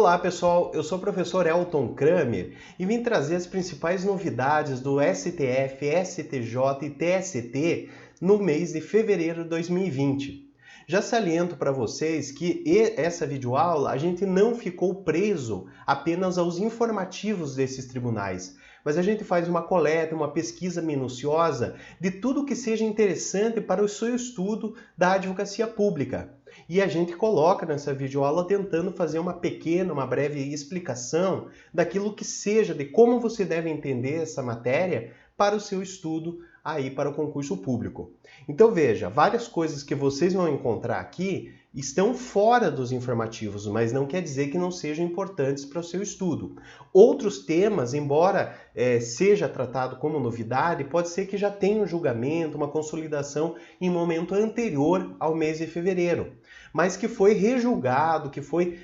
Olá pessoal, eu sou o professor Elton Kramer e vim trazer as principais novidades do STF, STJ e TST no mês de fevereiro de 2020. Já saliento para vocês que essa videoaula a gente não ficou preso apenas aos informativos desses tribunais, mas a gente faz uma coleta, uma pesquisa minuciosa de tudo que seja interessante para o seu estudo da advocacia pública. E a gente coloca nessa videoaula tentando fazer uma breve explicação daquilo que seja, de como você deve entender essa matéria para o seu estudo aí para o concurso público. Então veja, várias coisas que vocês vão encontrar aqui estão fora dos informativos, mas não quer dizer que não sejam importantes para o seu estudo. Outros temas, embora seja tratado como novidade, pode ser que já tenha um julgamento, uma consolidação em momento anterior ao mês de fevereiro, mas que foi rejulgado, que foi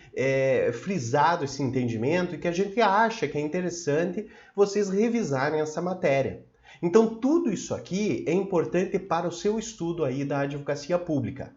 frisado esse entendimento e que a gente acha que é interessante vocês revisarem essa matéria. Então, tudo isso aqui é importante para o seu estudo aí da advocacia pública.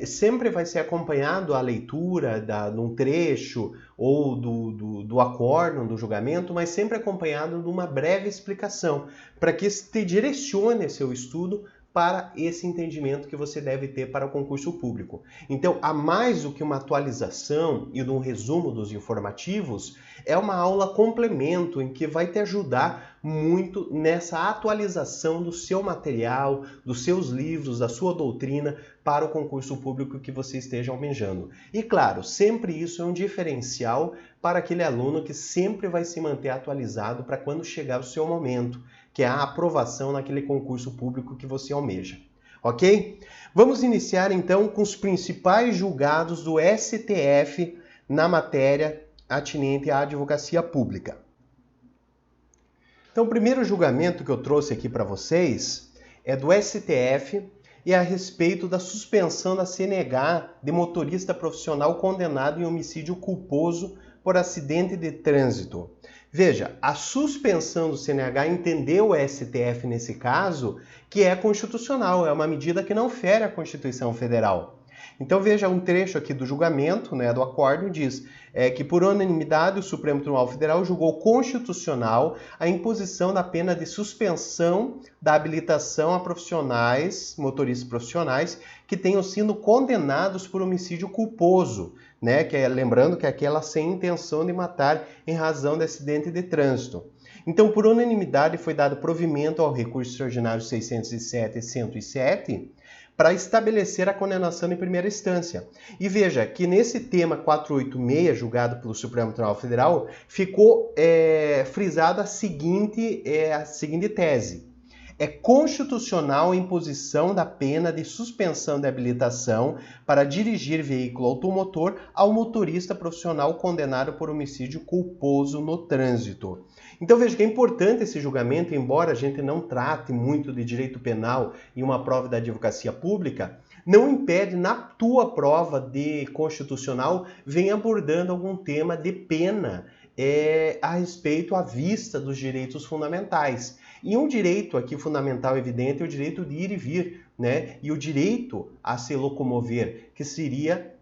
Sempre vai ser acompanhado a leitura de um trecho ou do acórdão do julgamento, mas sempre acompanhado de uma breve explicação, para que te direcione seu estudo para esse entendimento que você deve ter para o concurso público. Então, a mais do que uma atualização e um resumo dos informativos, é uma aula complemento em que vai te ajudar muito nessa atualização do seu material, dos seus livros, da sua doutrina para o concurso público que você esteja almejando. E claro, sempre isso é um diferencial para aquele aluno que sempre vai se manter atualizado para quando chegar o seu momento, que é a aprovação naquele concurso público que você almeja. Ok? Vamos iniciar então com os principais julgados do STF na matéria atinente à advocacia pública. Então, o primeiro julgamento que eu trouxe aqui para vocês é do STF e é a respeito da suspensão da CNH de motorista profissional condenado em homicídio culposo por acidente de trânsito. Veja, a suspensão do CNH entendeu o STF nesse caso que é constitucional, é uma medida que não fere a Constituição Federal. Então veja um trecho aqui do julgamento, do acórdão, diz que por unanimidade o Supremo Tribunal Federal julgou constitucional a imposição da pena de suspensão da habilitação a profissionais, motoristas profissionais, que tenham sido condenados por homicídio culposo, lembrando que é aquela sem intenção de matar em razão de acidente de trânsito. Então, por unanimidade, foi dado provimento ao recurso extraordinário 607 e 107 para estabelecer a condenação em primeira instância. E veja que nesse tema 486, julgado pelo Supremo Tribunal Federal, ficou frisada a seguinte tese. É constitucional a imposição da pena de suspensão de habilitação para dirigir veículo automotor ao motorista profissional condenado por homicídio culposo no trânsito. Então veja que é importante esse julgamento, embora a gente não trate muito de direito penal em uma prova da advocacia pública, não impede na tua prova de constitucional venha abordando algum tema de pena a respeito à vista dos direitos fundamentais. E um direito aqui fundamental evidente é o direito de ir e vir, e o direito a se locomover, que seria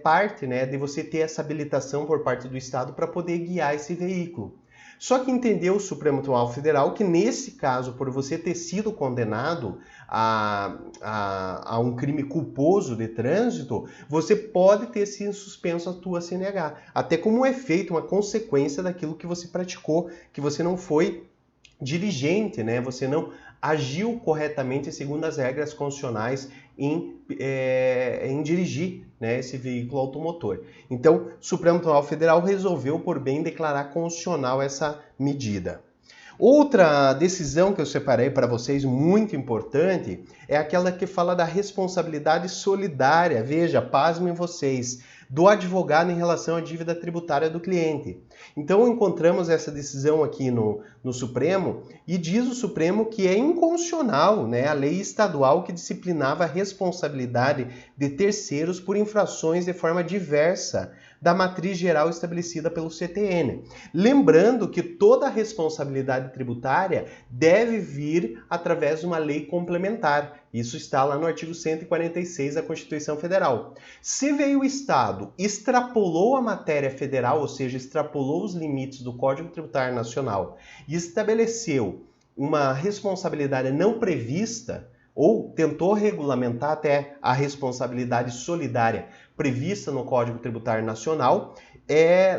parte de você ter essa habilitação por parte do Estado para poder guiar esse veículo. Só que entendeu o Supremo Tribunal Federal que nesse caso, por você ter sido condenado a um crime culposo de trânsito, você pode ter sido suspenso a tua CNH, até como um efeito, uma consequência daquilo que você praticou, que você não foi diligente, você não agiu corretamente segundo as regras constitucionais em dirigir esse veículo automotor. Então, o Supremo Tribunal Federal resolveu por bem declarar constitucional essa medida. Outra decisão que eu separei para vocês, muito importante, é aquela que fala da responsabilidade solidária, veja, pasmem vocês, do advogado em relação à dívida tributária do cliente. Então encontramos essa decisão aqui no Supremo e diz o Supremo que é inconstitucional, né, a lei estadual que disciplinava a responsabilidade de terceiros por infrações de forma diversa da matriz geral estabelecida pelo CTN. Lembrando que toda a responsabilidade tributária deve vir através de uma lei complementar. Isso está lá no artigo 146 da Constituição Federal. Se veio o Estado, extrapolou a matéria federal, ou seja, extrapolou os limites do Código Tributário Nacional e estabeleceu uma responsabilidade não prevista, ou tentou regulamentar até a responsabilidade solidária prevista no Código Tributário Nacional,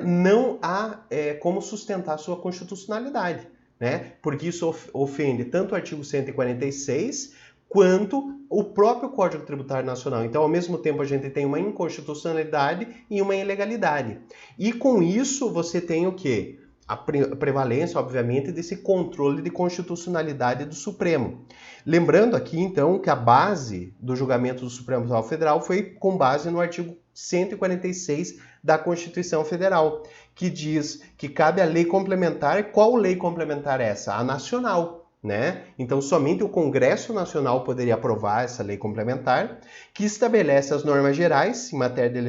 não há como sustentar sua constitucionalidade, né? Porque isso ofende tanto o artigo 146 quanto o próprio Código Tributário Nacional. Então, ao mesmo tempo, a gente tem uma inconstitucionalidade e uma ilegalidade. E com isso, você tem o quê? A prevalência, obviamente, desse controle de constitucionalidade do Supremo. Lembrando aqui, então, que a base do julgamento do Supremo Tribunal Federal foi com base no artigo 146 da Constituição Federal, que diz que cabe a lei complementar. Qual lei complementar é essa? A nacional. Né? Então, somente o Congresso Nacional poderia aprovar essa lei complementar, que estabelece as normas gerais em matéria de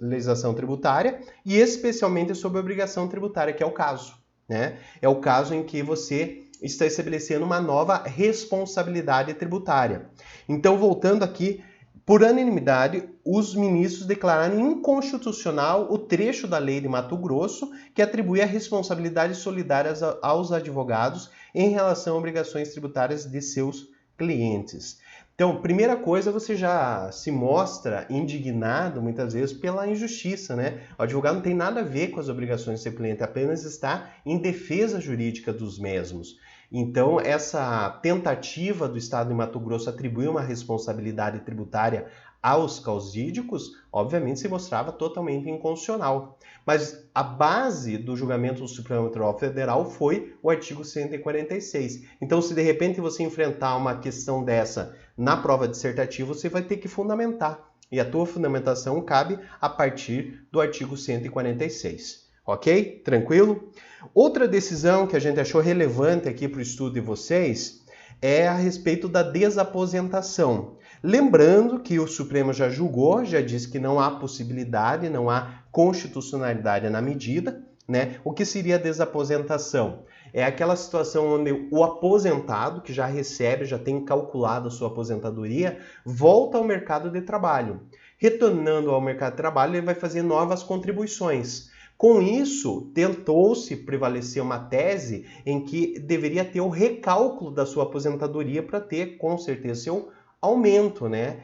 legislação tributária e especialmente sobre a obrigação tributária, que é o caso. Né? É o caso em que você está estabelecendo uma nova responsabilidade tributária. Então, voltando aqui, por unanimidade, os ministros declararam inconstitucional o trecho da lei de Mato Grosso que atribui a responsabilidades solidárias aos advogados em relação a obrigações tributárias de seus clientes. Então, primeira coisa, você já se mostra indignado, muitas vezes, pela injustiça, né? O advogado não tem nada a ver com as obrigações do seu cliente, apenas está em defesa jurídica dos mesmos. Então, essa tentativa do Estado de Mato Grosso atribuir uma responsabilidade tributária aos causídicos, obviamente se mostrava totalmente inconstitucional. Mas a base do julgamento do Supremo Tribunal Federal foi o artigo 146. Então, se de repente você enfrentar uma questão dessa na prova dissertativa, você vai ter que fundamentar. E a tua fundamentação cabe a partir do artigo 146. Ok? Tranquilo? Outra decisão que a gente achou relevante aqui para o estudo de vocês é a respeito da desaposentação. Lembrando que o Supremo já julgou, já disse que não há possibilidade, não há constitucionalidade na medida, né? O que seria a desaposentação? É aquela situação onde o aposentado, que já recebe, já tem calculado a sua aposentadoria, volta ao mercado de trabalho. Retornando ao mercado de trabalho, ele vai fazer novas contribuições. Com isso, tentou-se prevalecer uma tese em que deveria ter o recálculo da sua aposentadoria para ter, com certeza, seu aumento, né?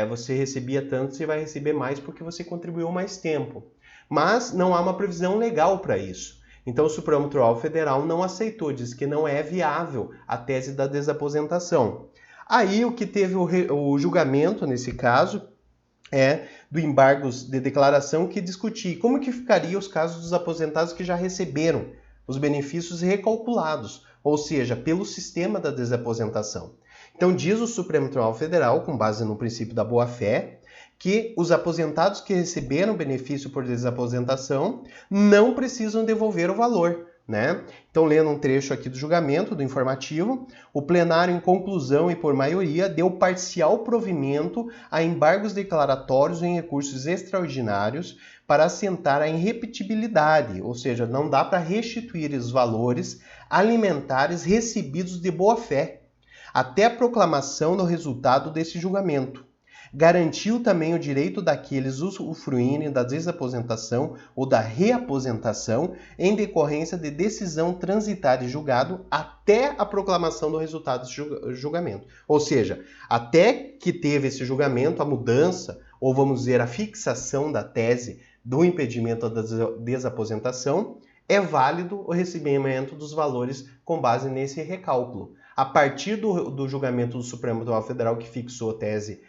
Você recebia tanto, você vai receber mais porque você contribuiu mais tempo. Mas não há uma previsão legal para isso. Então, o Supremo Tribunal Federal não aceitou, diz que não é viável a tese da desaposentação. Aí, o que teve o julgamento, nesse caso, do embargos de declaração que discutia como que ficaria os casos dos aposentados que já receberam os benefícios recalculados, ou seja, pelo sistema da desaposentação. Então, diz o Supremo Tribunal Federal, com base no princípio da boa-fé, que os aposentados que receberam benefício por desaposentação não precisam devolver o valor, né? Então, lendo um trecho aqui do julgamento, do informativo, o plenário, em conclusão e por maioria, deu parcial provimento a embargos declaratórios em recursos extraordinários para assentar a irrepetibilidade, ou seja, não dá para restituir os valores alimentares recebidos de boa-fé, até a proclamação do resultado desse julgamento. Garantiu também o direito daqueles usufruírem da desaposentação ou da reaposentação em decorrência de decisão transitada e julgado até a proclamação do resultado do julgamento. Ou seja, até que teve esse julgamento, a mudança, ou vamos dizer, a fixação da tese do impedimento da desaposentação, é válido o recebimento dos valores com base nesse recálculo. A partir do julgamento do Supremo Tribunal Federal que fixou a tese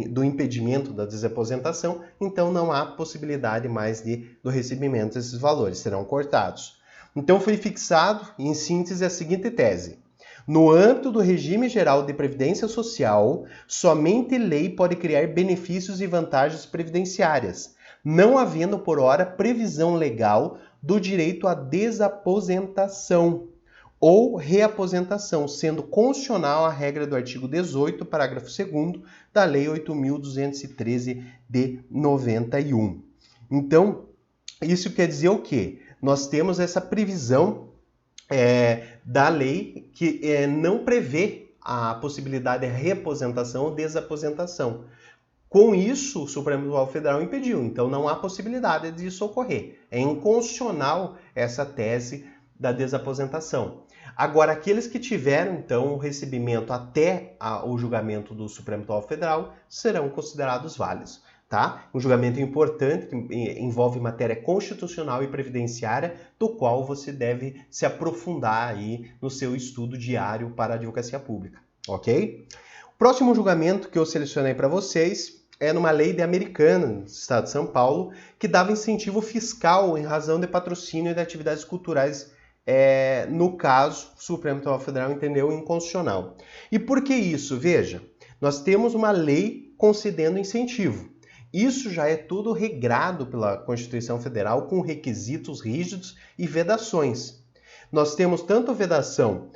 do impedimento da desaposentação, então não há possibilidade mais do recebimento desses valores, serão cortados. Então foi fixado, em síntese, a seguinte tese: no âmbito do regime geral de previdência social, somente lei pode criar benefícios e vantagens previdenciárias, não havendo por hora previsão legal do direito à desaposentação ou reaposentação, sendo constitucional a regra do artigo 18, parágrafo 2º da Lei 8.213 de 91. Então, isso quer dizer o quê? Nós temos essa previsão da lei que não prevê a possibilidade de reaposentação ou desaposentação. Com isso, o Supremo Tribunal Federal impediu, então não há possibilidade disso ocorrer. É inconstitucional essa tese da desaposentação. Agora, aqueles que tiveram, então, o recebimento até o julgamento do Supremo Tribunal Federal serão considerados válidos. Tá? Um julgamento importante que envolve matéria constitucional e previdenciária, do qual você deve se aprofundar aí no seu estudo diário para a advocacia pública, ok? O próximo julgamento que eu selecionei para vocês é numa lei de Americana, no estado de São Paulo, que dava incentivo fiscal em razão de patrocínio de atividades culturais. No caso, o Supremo Tribunal Federal entendeu inconstitucional. E por que isso? Veja, nós temos uma lei concedendo incentivo. Isso já é tudo regrado pela Constituição Federal com requisitos rígidos e vedações. Nós temos tanto vedação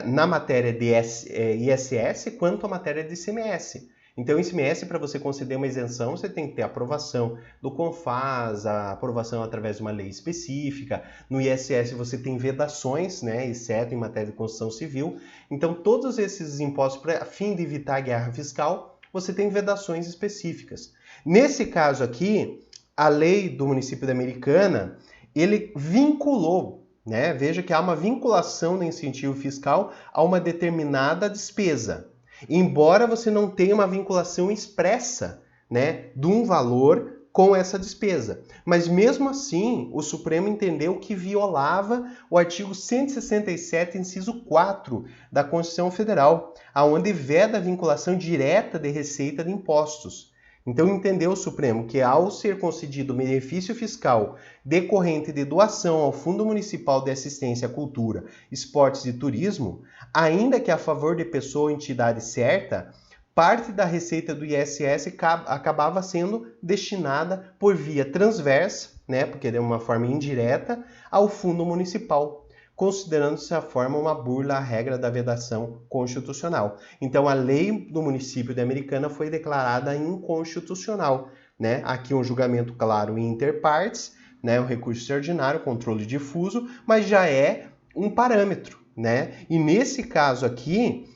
na matéria de ISS quanto a matéria de ICMS. Então, ICMS, para você conceder uma isenção, você tem que ter a aprovação do CONFAS, a aprovação através de uma lei específica. No ISS, você tem vedações, né, exceto em matéria de construção civil. Então, todos esses impostos, a fim de evitar a guerra fiscal, você tem vedações específicas. Nesse caso aqui, a lei do município de Americana, ele vinculou, né? Veja que há uma vinculação do incentivo fiscal a uma determinada despesa. Embora você não tenha uma vinculação expressa, né, de um valor com essa despesa. Mas mesmo assim, o Supremo entendeu que violava o artigo 167, inciso 4 da Constituição Federal, aonde veda a vinculação direta de receita de impostos. Então entendeu o Supremo que ao ser concedido benefício fiscal decorrente de doação ao Fundo Municipal de Assistência à Cultura, Esportes e Turismo, ainda que a favor de pessoa ou entidade certa, parte da receita do ISS acabava sendo destinada por via transversa, né, porque de uma forma indireta, ao Fundo Municipal, considerando-se a forma uma burla à regra da vedação constitucional. Então, a lei do município de Americana foi declarada inconstitucional, né? Aqui um julgamento claro em interpartes, né? O recurso extraordinário, controle difuso, mas já é um parâmetro, né? E nesse caso aqui,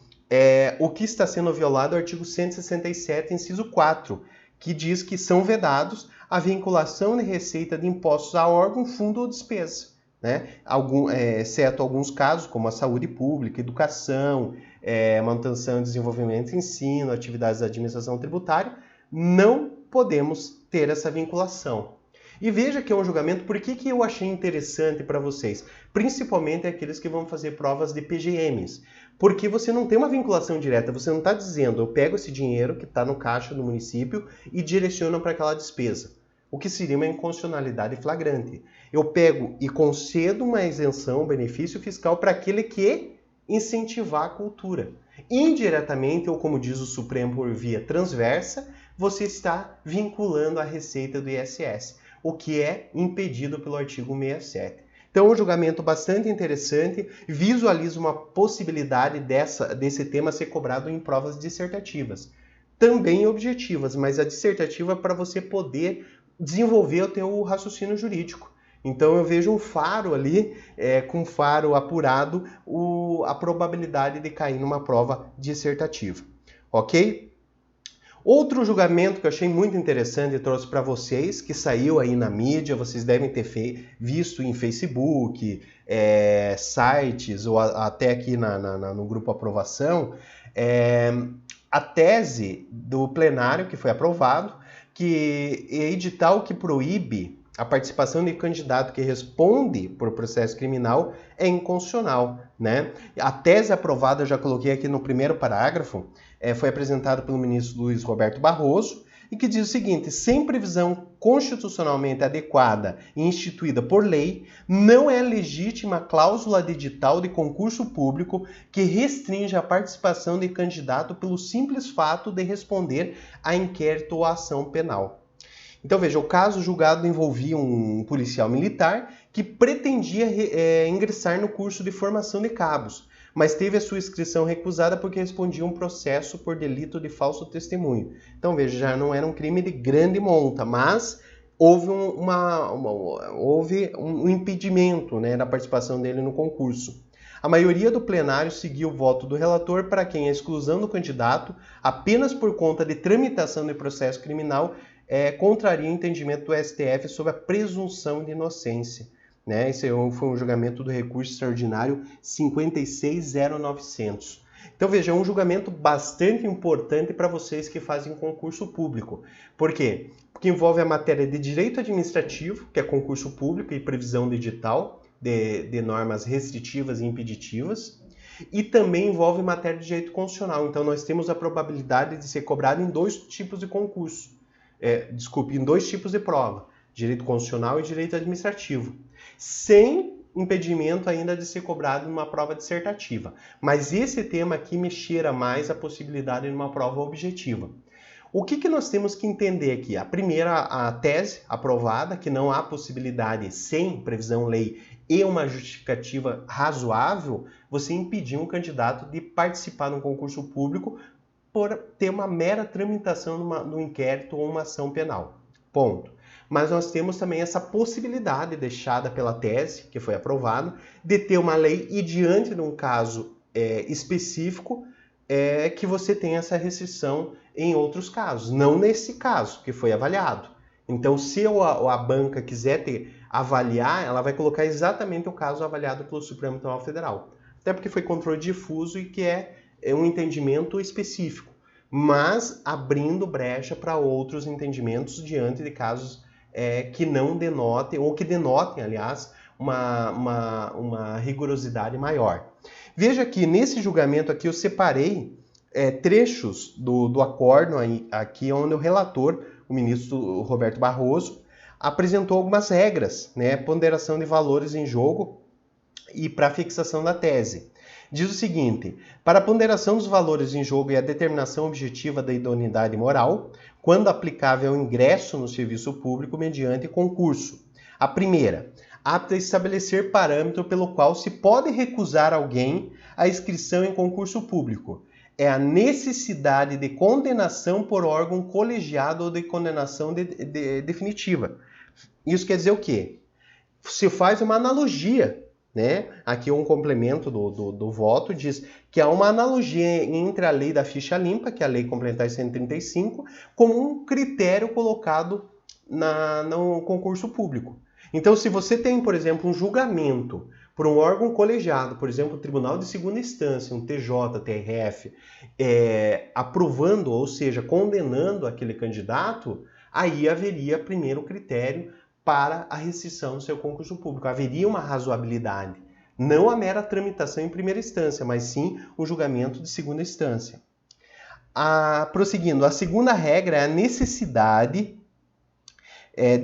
o que está sendo violado é o artigo 167, inciso 4, que diz que são vedados a vinculação de receita de impostos a órgão, fundo ou despesa. Né? Exceto alguns casos, como a saúde pública, educação, manutenção e desenvolvimento, ensino, atividades da administração tributária, não podemos ter essa vinculação. E veja que é um julgamento, por que eu achei interessante para vocês? Principalmente aqueles que vão fazer provas de PGMs. Porque você não tem uma vinculação direta, você não está dizendo, eu pego esse dinheiro que está no caixa do município e direciono para aquela despesa. O que seria uma inconstitucionalidade flagrante. Eu pego e concedo uma isenção, um benefício fiscal para aquele que incentivar a cultura. Indiretamente, ou como diz o Supremo por via transversa, você está vinculando a receita do ISS, o que é impedido pelo artigo 67. Então, um julgamento bastante interessante, visualiza uma possibilidade desse tema ser cobrado em provas dissertativas. Também objetivas, mas a dissertativa é para você poder desenvolver o teu raciocínio jurídico. Então eu vejo um faro ali, com faro apurado, a probabilidade de cair numa prova dissertativa. Ok? Outro julgamento que eu achei muito interessante e trouxe para vocês, que saiu aí na mídia, vocês devem ter visto em Facebook, sites, ou até aqui no grupo Aprovação, a tese do plenário que foi aprovado, que edital que proíbe a participação de candidato que responde por processo criminal é inconstitucional, né? A tese aprovada, eu já coloquei aqui no primeiro parágrafo, foi apresentada pelo ministro Luiz Roberto Barroso, e que diz o seguinte: sem previsão constitucionalmente adequada e instituída por lei, não é legítima cláusula de edital de concurso público que restringe a participação de candidato pelo simples fato de responder a inquérito ou ação penal. Então veja, o caso julgado envolvia um policial militar que pretendia ingressar no curso de formação de cabos, mas teve a sua inscrição recusada porque respondia um processo por delito de falso testemunho. Então veja, já não era um crime de grande monta, mas houve um impedimento, né, da participação dele no concurso. A maioria do plenário seguiu o voto do relator para quem a exclusão do candidato, apenas por conta de tramitação de processo criminal, contraria o entendimento do STF sobre a presunção de inocência. Né? Esse foi um julgamento do recurso extraordinário 56.0900. Então veja, é um julgamento bastante importante para vocês que fazem concurso público. Por quê? Porque envolve a matéria de direito administrativo, que é concurso público e previsão de edital, de normas restritivas e impeditivas, e também envolve matéria de direito constitucional. Então nós temos a probabilidade de ser cobrado em dois tipos de concurso. Em dois tipos de prova, direito constitucional e direito administrativo, sem impedimento ainda de ser cobrado numa prova dissertativa. Mas esse tema aqui me cheira mais a possibilidade de uma prova objetiva. O que nós temos que entender aqui? A primeira, a tese aprovada, que não há possibilidade, sem previsão lei e uma justificativa razoável, você impedir um candidato de participar de um concurso público por ter uma mera tramitação no inquérito ou uma ação penal. Ponto. Mas nós temos também essa possibilidade deixada pela tese, que foi aprovada, de ter uma lei e diante de um caso específico, que você tenha essa restrição em outros casos. Não nesse caso, que foi avaliado. Então, se a banca quiser avaliar, ela vai colocar exatamente o caso avaliado pelo Supremo Tribunal Federal. Até porque foi controle difuso e que é um entendimento específico, mas abrindo brecha para outros entendimentos diante de casos que não denotem, ou que denotem, aliás, uma rigorosidade maior. Veja que nesse julgamento aqui eu separei trechos do acórdão aqui onde o relator, o ministro Roberto Barroso, apresentou algumas regras, né, ponderação de valores em jogo e para fixação da tese. Diz o seguinte: para a ponderação dos valores em jogo e a determinação objetiva da idoneidade moral, quando aplicável ao ingresso no serviço público mediante concurso. A primeira, apta a estabelecer parâmetro pelo qual se pode recusar alguém a inscrição em concurso público. É a necessidade de condenação por órgão colegiado ou de condenação definitiva. Isso quer dizer o quê? Se faz uma analogia, né? Aqui um complemento do voto diz que há uma analogia entre a lei da ficha limpa, que é a lei complementar 135, como um critério colocado no concurso público. Então, se você tem, por exemplo, um julgamento por um órgão colegiado, por exemplo, o Tribunal de Segunda Instância, um TJ, TRF, aprovando, ou seja, condenando aquele candidato, aí haveria primeiro critério para a restrição do seu concurso público. Haveria uma razoabilidade, não a mera tramitação em primeira instância, mas sim o julgamento de segunda instância. Prosseguindo, a segunda regra é a necessidade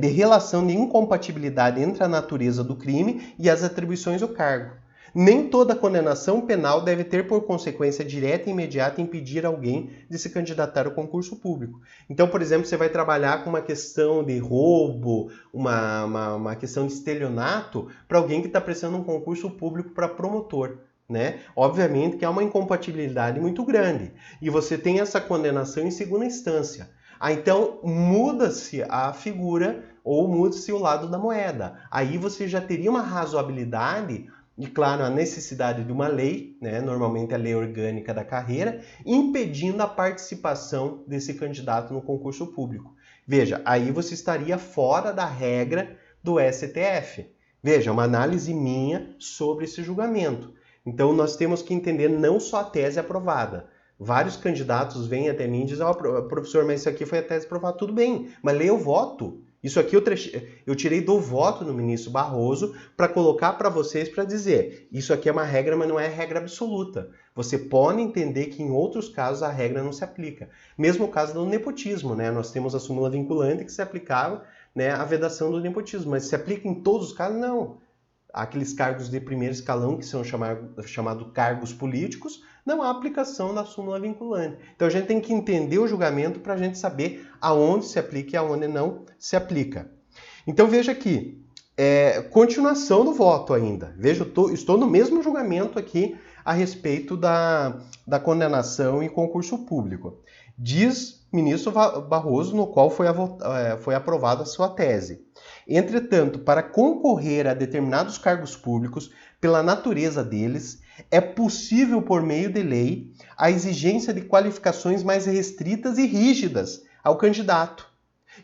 de relação de incompatibilidade entre a natureza do crime e as atribuições do cargo. Nem toda condenação penal deve ter por consequência direta e imediata impedir alguém de se candidatar ao concurso público. Então, por exemplo, você vai trabalhar com uma questão de roubo, uma questão de estelionato para alguém que está prestando um concurso público para promotor. Né? Obviamente que há uma incompatibilidade muito grande e você tem essa condenação em segunda instância. Então muda-se a figura ou muda-se o lado da moeda. Aí você já teria uma razoabilidade e, claro, a necessidade de uma lei, né? Normalmente a lei orgânica da carreira, impedindo a participação desse candidato no concurso público. Veja, aí você estaria fora da regra do STF. Veja, uma análise minha sobre esse julgamento. Então nós temos que entender não só a tese aprovada. Vários candidatos vêm até mim e dizem: professor, mas isso aqui foi a tese aprovada. Tudo bem, mas leia o voto. Isso aqui eu tirei do voto no ministro Barroso para colocar para vocês para dizer: isso aqui é uma regra, mas não é regra absoluta. Você pode entender que em outros casos a regra não se aplica. Mesmo o caso do nepotismo, né? Nós temos a súmula vinculante que se aplicava, né, à vedação do nepotismo, mas se aplica em todos os casos? Não. aqueles cargos de primeiro escalão, que são chamados cargos políticos, não há aplicação da súmula vinculante. Então a gente tem que entender o julgamento para a gente saber aonde se aplica e aonde não se aplica. Então veja aqui, continuação do voto ainda. Veja, estou no mesmo julgamento aqui a respeito da condenação em concurso público. Diz ministro Barroso, no qual foi aprovada a sua tese. Entretanto, para concorrer a determinados cargos públicos, pela natureza deles, é possível, por meio de lei, a exigência de qualificações mais restritas e rígidas ao candidato.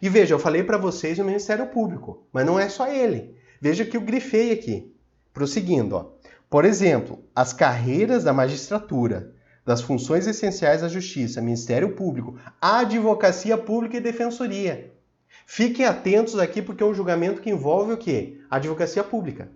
E veja, eu falei para vocês o Ministério Público, mas não é só ele. Veja que eu grifei aqui. Prosseguindo, ó. Por exemplo, as carreiras da magistratura, das funções essenciais da Justiça, Ministério Público, Advocacia Pública e Defensoria. Fiquem atentos aqui porque é um julgamento que envolve o quê? A Advocacia Pública.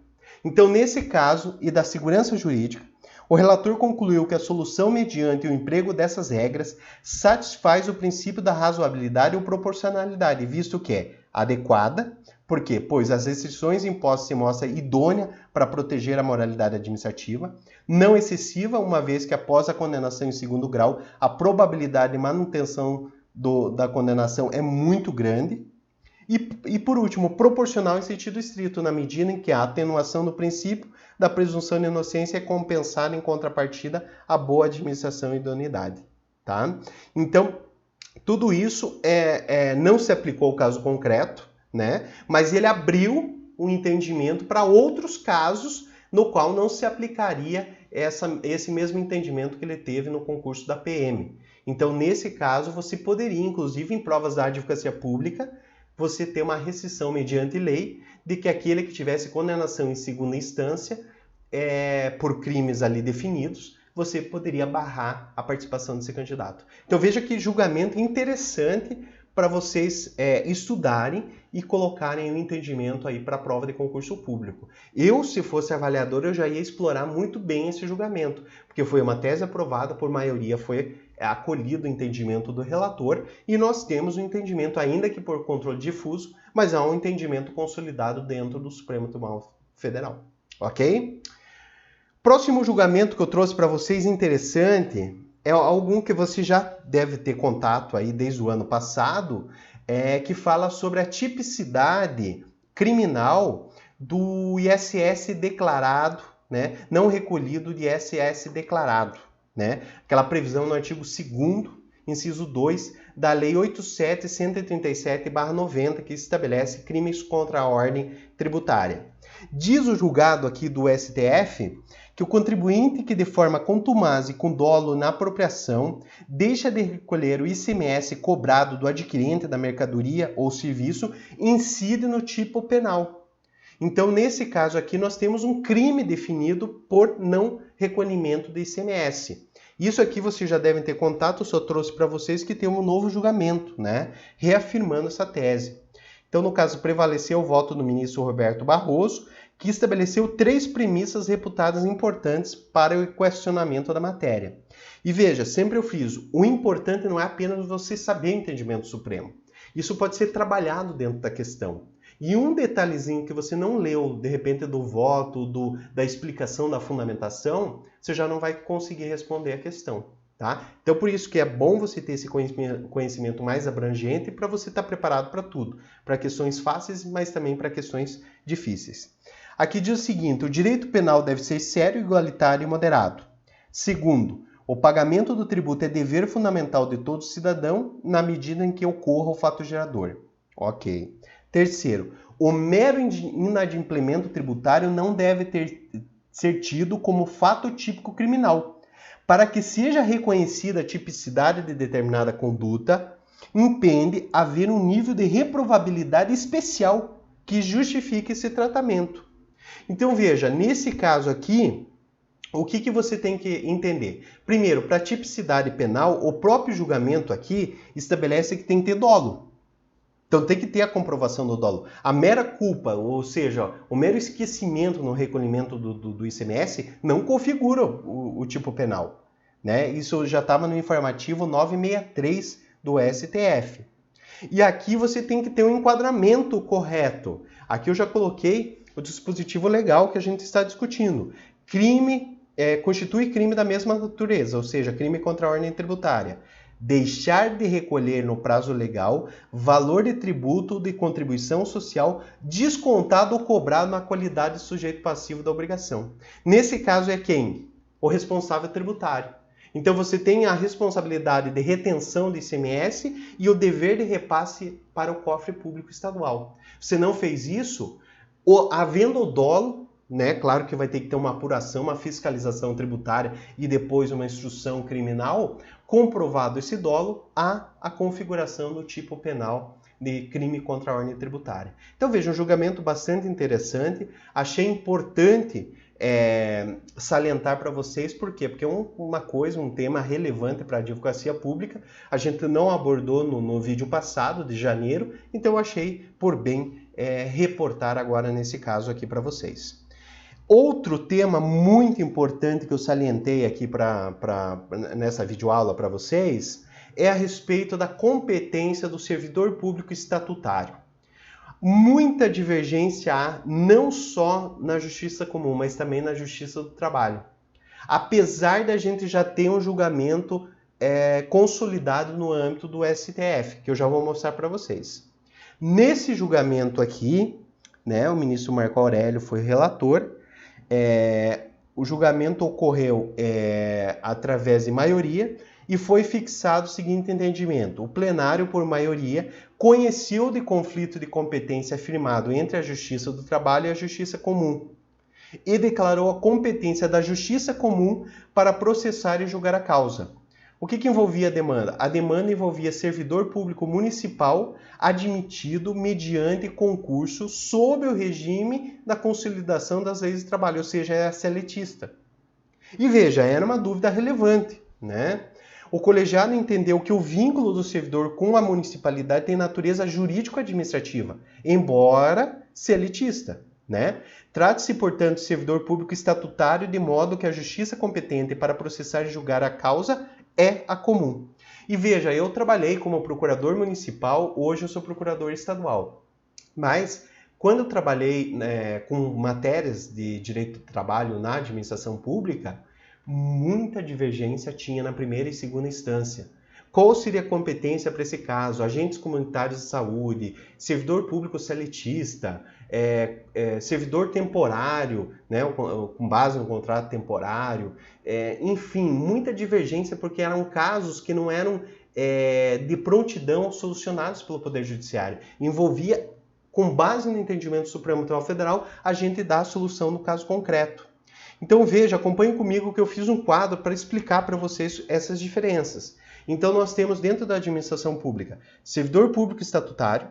Então, nesse caso e da segurança jurídica, o relator concluiu que a solução mediante o emprego dessas regras satisfaz o princípio da razoabilidade ou proporcionalidade, visto que é adequada. Por quê? Pois as restrições impostas se mostram idôneas para proteger a moralidade administrativa, não excessiva, uma vez que após a condenação em segundo grau, a probabilidade de manutenção da condenação é muito grande. E por último, proporcional em sentido estrito, na medida em que a atenuação do princípio da presunção de inocência é compensada em contrapartida à boa administração e idoneidade. Tá? Então, tudo isso não se aplicou ao caso concreto, né? Mas ele abriu um entendimento para outros casos no qual não se aplicaria esse mesmo entendimento que ele teve no concurso da PM. Então, nesse caso, você poderia, inclusive em provas da advocacia pública, você ter uma restrição mediante lei de que aquele que tivesse condenação em segunda instância por crimes ali definidos, você poderia barrar a participação desse candidato. Então veja que julgamento interessante para vocês estudarem e colocarem um entendimento aí para a prova de concurso público. Eu, se fosse avaliador, eu já ia explorar muito bem esse julgamento, porque foi uma tese aprovada por maioria, foi acolhido o entendimento do relator e nós temos um entendimento, ainda que por controle difuso, mas há um entendimento consolidado dentro do Supremo Tribunal Federal. Ok? Próximo julgamento que eu trouxe para vocês interessante é algum que você já deve ter contato aí desde o ano passado, que fala sobre a tipicidade criminal do ISS declarado, né, não recolhido de ISS declarado, né? Aquela previsão no artigo 2º, inciso 2, da Lei 8.737/90, que estabelece crimes contra a ordem tributária. Diz o julgado aqui do STF que o contribuinte que de forma contumaz e com dolo na apropriação deixa de recolher o ICMS cobrado do adquirente da mercadoria ou serviço incide no tipo penal. Então, nesse caso aqui, nós temos um crime definido por não recolhimento do ICMS. Isso aqui vocês já devem ter contato, eu só trouxe para vocês que tem um novo julgamento, né? Reafirmando essa tese. Então, no caso, prevaleceu o voto do ministro Roberto Barroso, que estabeleceu 3 premissas reputadas importantes para o questionamento da matéria. E veja, sempre eu friso, o importante não é apenas você saber o entendimento supremo. Isso pode ser trabalhado dentro da questão. E um detalhezinho que você não leu, de repente, do voto, da explicação da fundamentação, você já não vai conseguir responder a questão. Tá? Então, por isso que é bom você ter esse conhecimento mais abrangente para você estar preparado para tudo. Para questões fáceis, mas também para questões difíceis. Aqui diz o seguinte, o direito penal deve ser sério, igualitário e moderado. Segundo, o pagamento do tributo é dever fundamental de todo cidadão na medida em que ocorra o fato gerador. Ok. Terceiro, o mero inadimplemento tributário não deve ser tido como fato típico criminal. Para que seja reconhecida a tipicidade de determinada conduta, impende haver um nível de reprovabilidade especial que justifique esse tratamento. Então veja, nesse caso aqui, o que você tem que entender? Primeiro, para a tipicidade penal, o próprio julgamento aqui estabelece que tem que ter dolo. Então tem que ter a comprovação do dolo. A mera culpa, ou seja, o mero esquecimento no recolhimento do ICMS não configura o tipo penal. Né? Isso já estava no informativo 963 do STF. E aqui você tem que ter um enquadramento correto. Aqui eu já coloquei o dispositivo legal que a gente está discutindo. Crime constitui crime da mesma natureza, ou seja, crime contra a ordem tributária. Deixar de recolher no prazo legal valor de tributo de contribuição social descontado ou cobrado na qualidade de sujeito passivo da obrigação. Nesse caso é quem? O responsável tributário. Então você tem a responsabilidade de retenção do ICMS e o dever de repasse para o cofre público estadual. Você não fez isso, havendo o dolo, né? Claro que vai ter que ter uma apuração, uma fiscalização tributária e depois uma instrução criminal. Comprovado esse dolo, há a configuração do tipo penal de crime contra a ordem tributária. Então veja, um julgamento bastante interessante. Achei importante salientar para vocês, por quê? Porque é um tema relevante para a advocacia pública. A gente não abordou no vídeo passado, de janeiro, então eu achei por bem reportar agora nesse caso aqui para vocês. Outro tema muito importante que eu salientei aqui nessa videoaula para vocês é a respeito da competência do servidor público estatutário. Muita divergência há não só na Justiça Comum, mas também na Justiça do Trabalho. Apesar da gente já ter um julgamento consolidado no âmbito do STF, que eu já vou mostrar para vocês. Nesse julgamento aqui, né, o ministro Marco Aurélio foi relator. O julgamento ocorreu através de maioria e foi fixado o seguinte entendimento: o plenário, por maioria, conheceu de conflito de competência afirmado entre a Justiça do Trabalho e a Justiça Comum e declarou a competência da Justiça Comum para processar e julgar a causa. O que envolvia a demanda? A demanda envolvia servidor público municipal admitido mediante concurso sob o regime da consolidação das leis de trabalho, ou seja, é seletista. E veja, era uma dúvida relevante, né? O colegiado entendeu que o vínculo do servidor com a municipalidade tem natureza jurídico-administrativa, embora seletista, né? Trata-se, portanto, de servidor público estatutário, de modo que a justiça competente para processar e julgar a causa é a comum. E veja, eu trabalhei como procurador municipal, hoje eu sou procurador estadual. Mas, quando eu trabalhei com matérias de direito do trabalho na administração pública, muita divergência tinha na primeira e segunda instância. Qual seria a competência para esse caso? Agentes comunitários de saúde, servidor público seletista, servidor temporário, né, com base no contrato temporário, enfim, muita divergência porque eram casos que não eram de prontidão solucionados pelo Poder Judiciário. Envolvia, com base no entendimento do Supremo Tribunal Federal, a gente dar a solução no caso concreto. Então veja, acompanhe comigo que eu fiz um quadro para explicar para vocês essas diferenças. Então nós temos dentro da administração pública servidor público estatutário,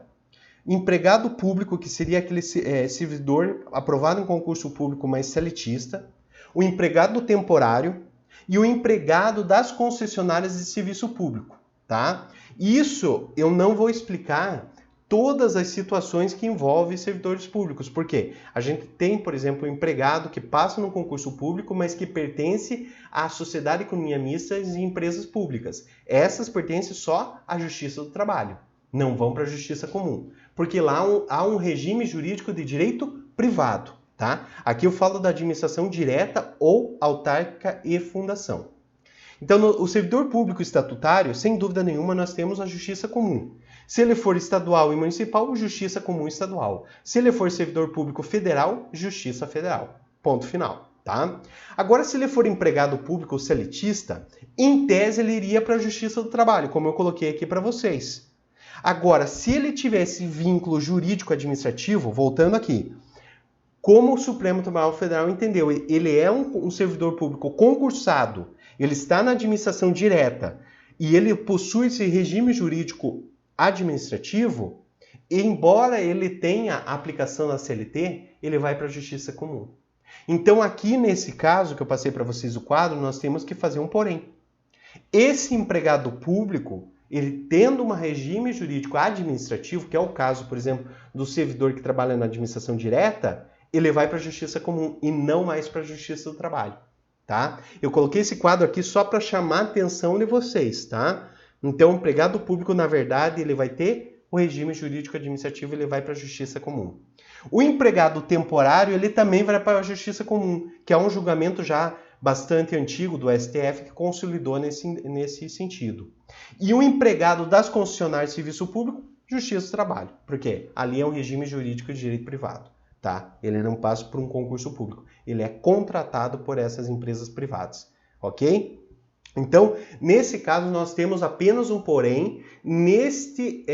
empregado público, que seria aquele servidor aprovado em concurso público, mas seletista, o empregado temporário e o empregado das concessionárias de serviço público, tá? Isso eu não vou explicar todas as situações que envolvem servidores públicos. Por quê? A gente tem, por exemplo, um empregado que passa no concurso público, mas que pertence à sociedade de economia mista e empresas públicas. Essas pertencem só à Justiça do Trabalho, não vão para a Justiça Comum, porque lá há um regime jurídico de direito privado, tá? Aqui eu falo da administração direta ou autárquica e fundação. Então, o servidor público estatutário, sem dúvida nenhuma, nós temos a Justiça Comum. Se ele for estadual e municipal, Justiça Comum estadual. Se ele for servidor público federal, Justiça Federal. Ponto final, tá? Agora, se ele for empregado público seletista, em tese ele iria para a Justiça do Trabalho, como eu coloquei aqui para vocês. Agora, se ele tivesse vínculo jurídico-administrativo, voltando aqui, como o Supremo Tribunal Federal entendeu, ele é um servidor público concursado, ele está na administração direta e ele possui esse regime jurídico administrativo, embora ele tenha a aplicação da CLT, ele vai para a Justiça Comum. Então aqui nesse caso que eu passei para vocês o quadro, nós temos que fazer um porém. Esse empregado público, ele tendo um regime jurídico administrativo, que é o caso, por exemplo, do servidor que trabalha na administração direta, ele vai para a Justiça Comum e não mais para a Justiça do Trabalho, tá? Eu coloquei esse quadro aqui só para chamar a atenção de vocês, tá? Então, o empregado público, na verdade, ele vai ter o regime jurídico administrativo, ele vai para a Justiça Comum. O empregado temporário, ele também vai para a Justiça Comum, que é um julgamento já bastante antigo do STF que consolidou nesse sentido. E o empregado das concessionárias de serviço público, Justiça do Trabalho. Por quê? Ali é um regime jurídico de direito privado. Tá? Ele não passa por um concurso público. Ele é contratado por essas empresas privadas. Ok? Então, nesse caso, nós temos apenas um porém neste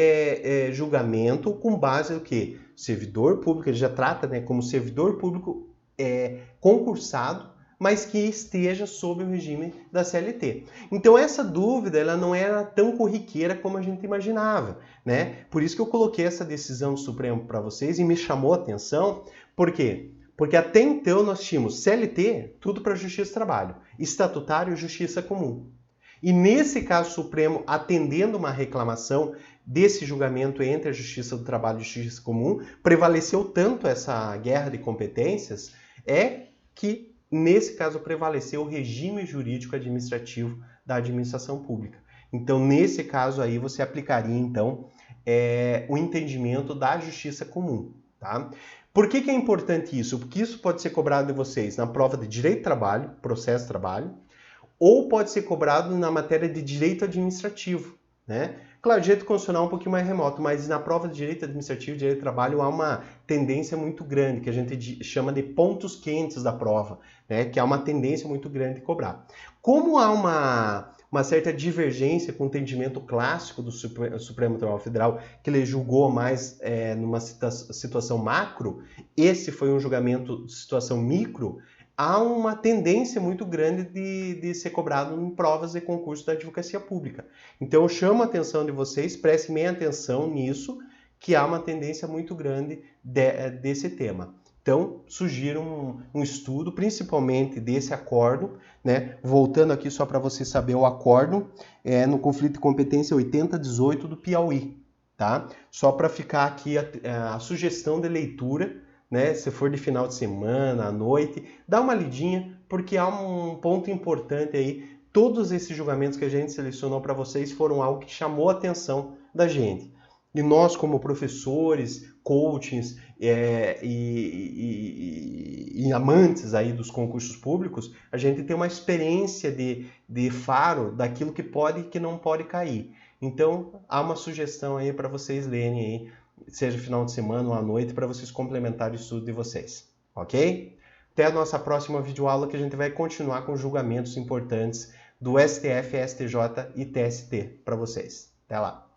julgamento com base no quê? Servidor público, ele já trata, né, como servidor público concursado, mas que esteja sob o regime da CLT. Então, essa dúvida ela não era tão corriqueira como a gente imaginava, né? Por isso que eu coloquei essa decisão do Supremo para vocês e me chamou a atenção. Por quê? Porque até então nós tínhamos CLT, tudo para Justiça do Trabalho, estatutário, Justiça Comum. E nesse caso Supremo, atendendo uma reclamação desse julgamento entre a Justiça do Trabalho e a Justiça Comum, prevaleceu tanto essa guerra de competências, que nesse caso prevaleceu o regime jurídico administrativo da administração pública. Então, nesse caso aí, você aplicaria, então, o entendimento da Justiça Comum, tá? Por que é importante isso? Porque isso pode ser cobrado de vocês na prova de Direito do Trabalho, Processo de Trabalho, ou pode ser cobrado na matéria de Direito Administrativo, né? Claro, Direito Constitucional é um pouquinho mais remoto, mas na prova de Direito Administrativo e Direito do Trabalho há uma tendência muito grande, que a gente chama de pontos quentes da prova, né? Que há uma tendência muito grande de cobrar. Como há uma certa divergência com o entendimento clássico do Supremo Tribunal Federal, que ele julgou mais numa situação macro, esse foi um julgamento de situação micro, há uma tendência muito grande de ser cobrado em provas de concurso da advocacia pública. Então eu chamo a atenção de vocês, prestem bem atenção nisso, que há uma tendência muito grande desse tema. Então, sugiro um estudo, principalmente desse acórdão, né? Voltando aqui só para você saber, o acórdão no conflito de competência 8018 do Piauí, tá? Só para ficar aqui a sugestão de leitura, né? Se for de final de semana, à noite, dá uma lidinha, porque há um ponto importante aí. Todos esses julgamentos que a gente selecionou para vocês foram algo que chamou a atenção da gente. E nós, como professores, coachings e amantes aí dos concursos públicos, a gente tem uma experiência de faro daquilo que pode e que não pode cair. Então, há uma sugestão aí para vocês lerem aí, seja final de semana ou à noite, para vocês complementarem o estudo de vocês, ok? Até a nossa próxima videoaula, que a gente vai continuar com julgamentos importantes do STF, STJ e TST para vocês. Até lá!